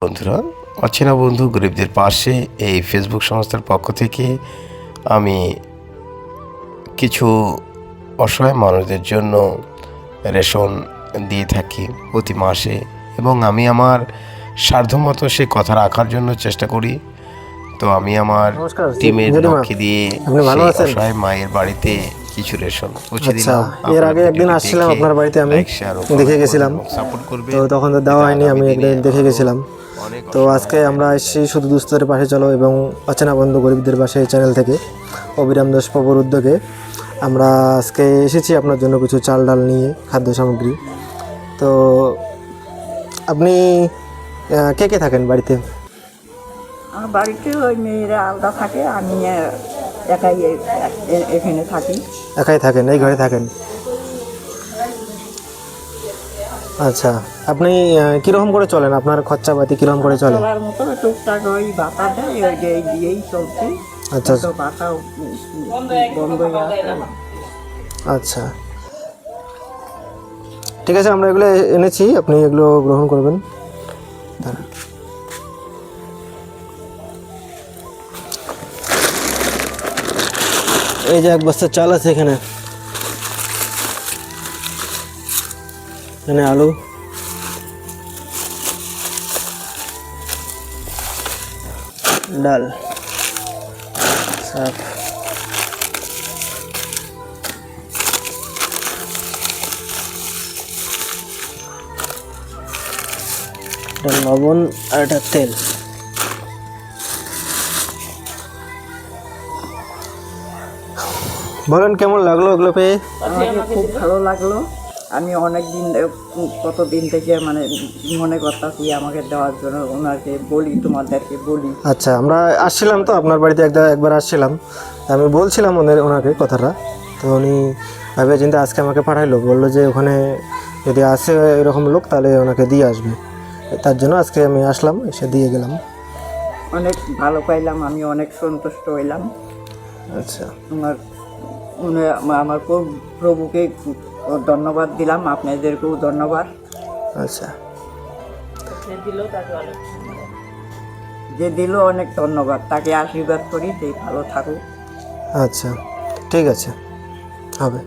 বন্ধুরা, অচেনা বন্ধু গরিবদের পাশে এই ফেসবুক সংস্থার পক্ষ থেকে আমি কিছু অসহায় মানুষদের জন্য রেশন দিয়ে থাকি প্রতি মাসে, এবং আমি আমার সাধ্যমতো সে কথা রাখার জন্য চেষ্টা করি। তো আমি আমার টিমের পক্ষে দিয়ে সেই অসহায় মায়ের বাড়িতে কিছু রেশন পৌঁছে দিলাম। এর আগে একদিন আসছিলাম আপনার বাড়িতে, আমি দেখে গেছিলাম, সাপোর্ট করবে। তো তখন তো দেওয়া হয়নি, আমি একদিন দেখে গেছিলাম। তো আজকে আমরা এসেছি শুধু দুস্থদের পাশে চলো এবং অচেনা বন্ধু গরিবদের পাশে চ্যানেল থেকে অবিরাম দাস প্রভুর উদ্যোগে আমরা আজকে এসেছি আপনার জন্য কিছু চাল ডাল নিয়ে, খাদ্য সামগ্রী। তো আপনি কে কে থাকেন বাড়িতে? আমার বাড়িতে ওই মেয়েরা আলাদা থাকে, আমি একাই এখানে থাকি। একাই থাকেন, এই ঘরে থাকেন? আচ্ছা, আপনি কীরকম করে চলেন? আপনার খরচাপাতি কীরকম করে চলে? চলার মতো টুকটাক ওই ভাতা দেয়, ওই যে দিয়েই চলছে। আচ্ছা, ভাতা বন্ধ হয়ে আছে। আচ্ছা, ঠিক আছে, আমরা এগুলো এনেছি, আপনি এগুলো গ্রহণ করবেন। এই যে এক বস্তা চাল আছে এখানে, এখানে আলু, ডাল, শাক, লবণ আর একটা তেল। বলেন কেমন লাগলো এগুলো পেয়ে? আমাকে খুব ভালো লাগলো। আমি অনেক দিন, কতদিন থেকে মানে মনে করতেছি আমাকে দেওয়ার জন্য, ওনাকে বলি, তোমাদেরকে বলি। আচ্ছা, আমরা আসছিলাম তো আপনার বাড়িতে, একবার আসছিলাম, আমি বলছিলাম ওনাকে কথাটা, তো উনি ভাবে চিন্তা আজকে আমাকে পাঠাইলো, বললো যে ওখানে যদি আসে এরকম লোক তাহলে ওনাকে দিয়ে আসবে, তার জন্য আজকে আমি আসলাম, এসে দিয়ে গেলাম। অনেক ভালো পাইলাম, আমি অনেক সন্তুষ্ট হইলাম। আচ্ছা, আমার প্রভুকে ধন্যবাদ দিলাম, আপনাদেরকেও ধন্যবাদ। আচ্ছা, যে দিল অনেক ধন্যবাদ, তাকে আশীর্বাদ করি যে ভালো থাকুক। আচ্ছা, ঠিক আছে, হবে।